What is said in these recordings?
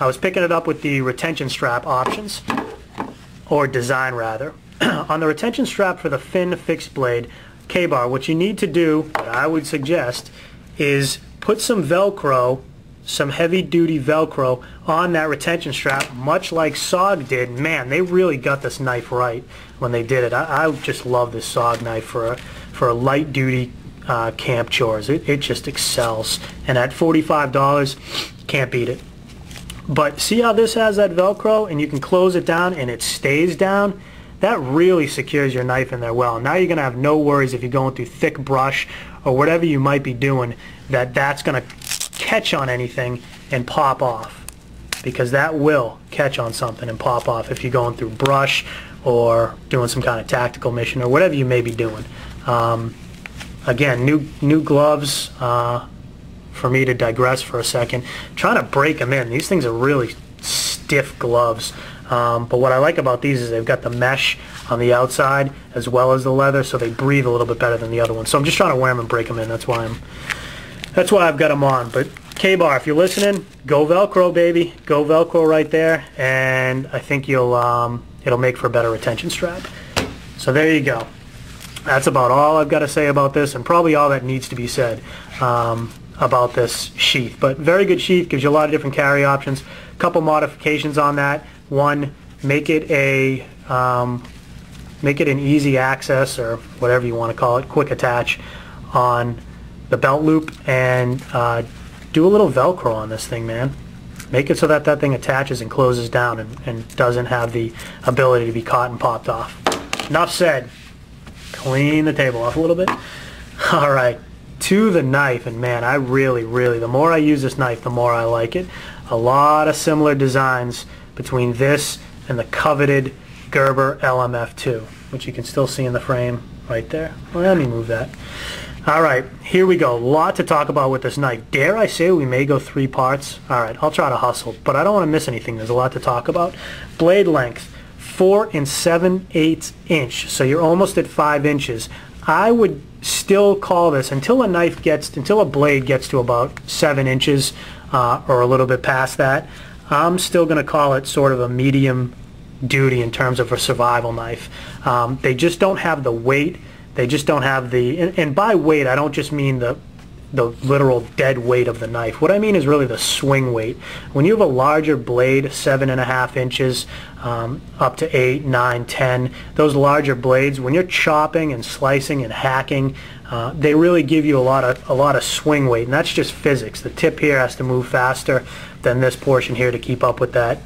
I was picking it up with the retention strap options, or design rather. On the retention strap for the Finn fixed blade K-bar, what you need to do, what I would suggest, is put some Velcro, some heavy duty Velcro on that retention strap, much like SOG did. Man, they really got this knife right when they did it. I just love this SOG knife for a light duty camp chores. It just excels, and at $45, can't beat it. But see how this has that Velcro, and you can close it down and it stays down? That really secures your knife in there well. Now you're going to have no worries if you're going through thick brush or whatever you might be doing, that's going to catch on anything and pop off, because that will catch on something and pop off if you're going through brush or doing some kind of tactical mission or whatever you may be doing. Again, new gloves. For me to digress for a second, trying to break them in. These things are really stiff gloves. But what I like about these is they've got the mesh on the outside as well as the leather, so they breathe a little bit better than the other ones. So I'm just trying to wear them and break them in. That's why I've got them on. But K-bar, if you're listening, go Velcro, baby. Go Velcro right there, and I think it'll make for a better retention strap. So there you go. That's about all I've got to say about this, and probably all that needs to be said about this sheath. But very good sheath, gives you a lot of different carry options. A couple modifications on that. One, make it an easy access, or whatever you want to call it, quick attach on the belt loop, and do a little Velcro on this thing, man. Make it so that that thing attaches and closes down and doesn't have the ability to be caught and popped off. Enough said. Clean the table off a little bit. All right, to the knife, and man, I really, the more I use this knife, the more I like it. A lot of similar designs between this and the coveted Gerber LMF2, which you can still see in the frame right there. Well, let me move that. All right, here we go. A lot to talk about with this knife. Dare I say we may go 3 parts? All right, I'll try to hustle, but I don't want to miss anything. There's a lot to talk about. Blade length, 4 7/8 inch, so you're almost at 5 inches. I would still call this, until a blade gets to about 7 inches or a little bit past that, I'm still going to call it sort of a medium duty in terms of a survival knife. They just don't have the weight. They just don't have the, and by weight I don't just mean the literal dead weight of the knife. What I mean is really the swing weight. When you have a larger blade, 7.5 inches up to 8, 9, 10, those larger blades, when you're chopping and slicing and hacking, they really give you a lot of swing weight, and that's just physics. The tip here has to move faster than this portion here to keep up with that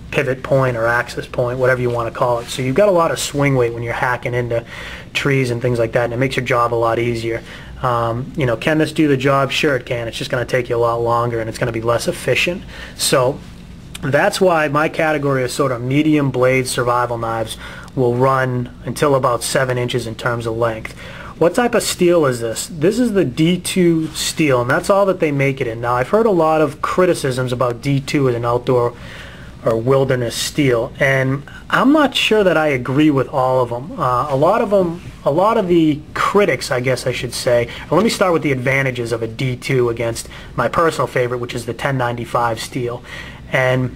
pivot point or axis point, whatever you want to call it. So you've got a lot of swing weight when you're hacking into trees and things like that, and it makes your job a lot easier. You know, can this do the job? Sure it can. It's just going to take you a lot longer, and it's going to be less efficient. So that's why my category of sort of medium blade survival knives will run until about 7 inches in terms of length. What type of steel is this? This is the D2 steel, and that's all that they make it in. Now, I've heard a lot of criticisms about D2 as an outdoor or wilderness steel, and I'm not sure that I agree with all of them. A lot of the critics, I guess I should say, let me start with the advantages of a D2 against my personal favorite, which is the 1095 steel. And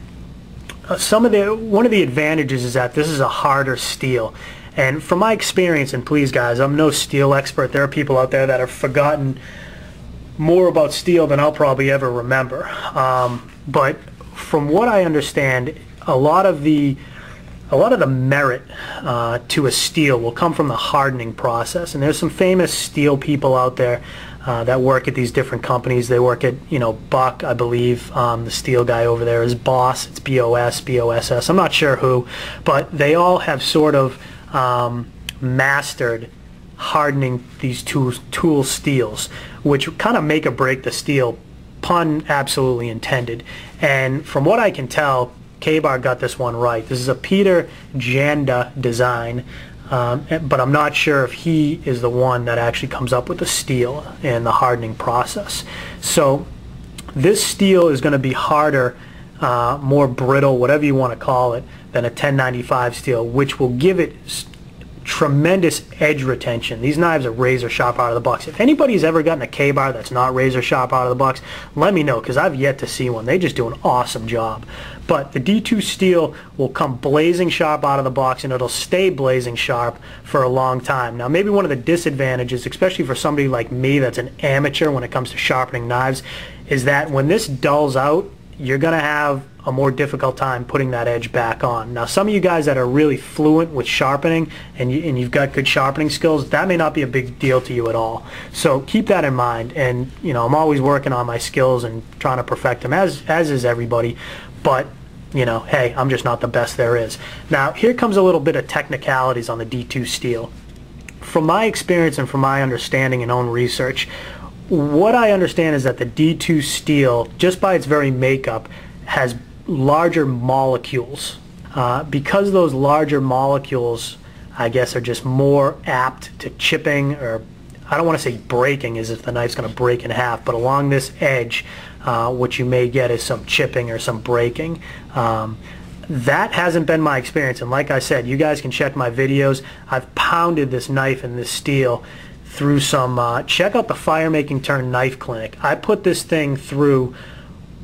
one of the advantages is that this is a harder steel. And from my experience, and please guys, I'm no steel expert, there are people out there that have forgotten more about steel than I'll probably ever remember. But from what I understand, a lot of the merit to a steel will come from the hardening process. And there's some famous steel people out there that work at these different companies. They work at, you know, Buck, I believe. The steel guy over there is Boss. It's B-O-S, B-O-S-S. I'm not sure who, but they all have sort of mastered hardening these tool steels, which kind of make or break the steel, pun absolutely intended. And from what I can tell, K-bar got this one right. This is a Peter Janda design, but I'm not sure if he is the one that actually comes up with the steel and the hardening process. So this steel is going to be harder, more brittle, whatever you want to call it, than a 1095 steel, which will give it tremendous edge retention. These knives are razor sharp out of the box. If anybody's ever gotten a K-bar that's not razor sharp out of the box, let me know, because I've yet to see one. They just do an awesome job. But the D2 steel will come blazing sharp out of the box, and it'll stay blazing sharp for a long time. Now, maybe one of the disadvantages, especially for somebody like me that's an amateur when it comes to sharpening knives, is that when this dulls out, you're going to have a more difficult time putting that edge back on. Now, some of you guys that are really fluent with sharpening and you've got good sharpening skills, that may not be a big deal to you at all. So keep that in mind. And you know, I'm always working on my skills and trying to perfect them, as is everybody. But you know, hey, I'm just not the best there is. Now, here comes a little bit of technicalities on the D2 steel. From my experience and from my understanding and own research, what I understand is that the D2 steel, just by its very makeup, has larger molecules. Because those larger molecules, I guess, are just more apt to chipping, or I don't want to say breaking as if the knife's going to break in half, but along this edge, what you may get is some chipping or some breaking. That hasn't been my experience, and like I said, you guys can check my videos. I've pounded this knife and this steel through some, check out the Fire Making Turn Knife Clinic. I put this thing through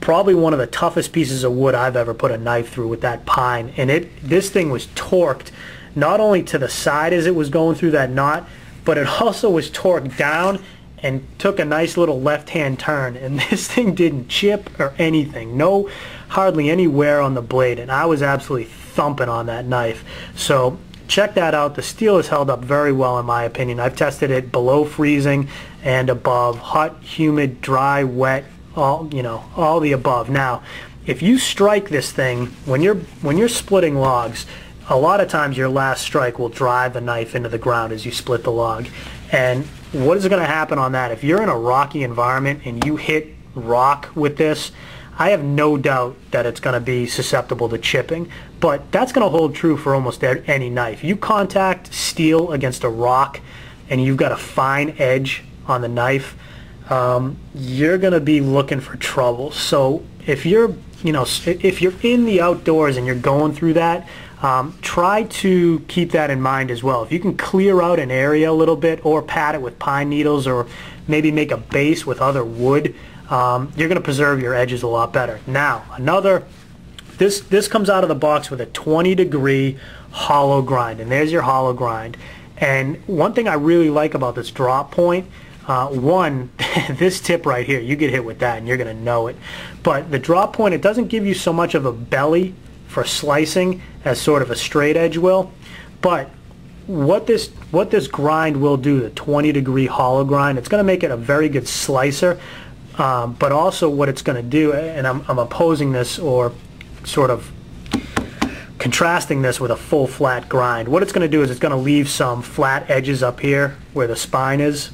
probably one of the toughest pieces of wood I've ever put a knife through with that pine, and this thing was torqued not only to the side as it was going through that knot, but it also was torqued down and took a nice little left-hand turn, and this thing didn't chip or anything. Hardly any wear on the blade, and I was absolutely thumping on that knife. So check that out. The steel has held up very well in my opinion. I've tested it below freezing and above, hot, humid, dry, wet, all the above. Now, if you strike this thing when you're splitting logs, a lot of times your last strike will drive the knife into the ground as you split the log. And what is going to happen on that? If you're in a rocky environment and you hit rock with this, I have no doubt that it's going to be susceptible to chipping, but that's going to hold true for almost any knife. You contact steel against a rock and you've got a fine edge on the knife, you're going to be looking for trouble. So if you're in the outdoors and you're going through that, try to keep that in mind as well. If you can clear out an area a little bit or pad it with pine needles or maybe make a base with other wood, you're going to preserve your edges a lot better. Now, this comes out of the box with a 20-degree hollow grind, and there's your hollow grind. And one thing I really like about this drop point, this tip right here, you get hit with that and you're going to know it. But the drop point, it doesn't give you so much of a belly for slicing as sort of a straight edge will. But what this grind will do, the 20-degree hollow grind, it's going to make it a very good slicer. But also what it's going to do, and I'm opposing this or sort of contrasting this with a full flat grind. What it's going to do is it's going to leave some flat edges up here where the spine is,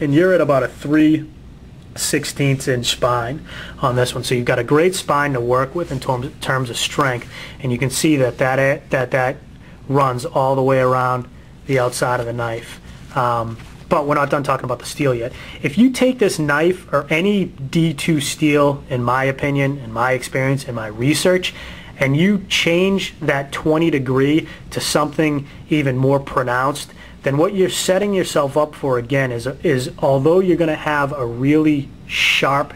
and you're at about a 3/16 inch spine on this one. So you've got a great spine to work with in terms of strength, and you can see that runs all the way around the outside of the knife. But we're not done talking about the steel yet. If you take this knife or any D2 steel, in my opinion, in my experience, in my research, and you change that 20-degree to something even more pronounced, then what you're setting yourself up for again is although you're going to have a really sharp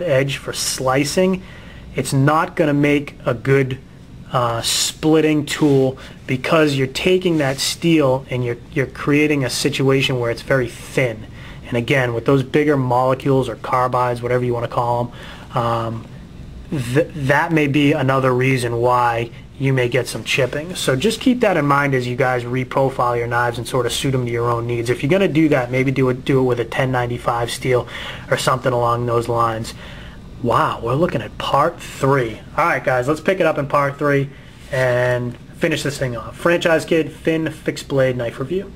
edge for slicing, it's not going to make a good splitting tool, because you're taking that steel and you're creating a situation where it's very thin. And again, with those bigger molecules or carbides, whatever you want to call them, that may be another reason why you may get some chipping. So just keep that in mind as you guys reprofile your knives and sort of suit them to your own needs. If you're going to do that, maybe do it with a 1095 steel or something along those lines. Wow, we're looking at part 3. Alright guys, let's pick it up in part 3 and finish this thing off. Franchise Kid Fin Fixed Blade Knife Review.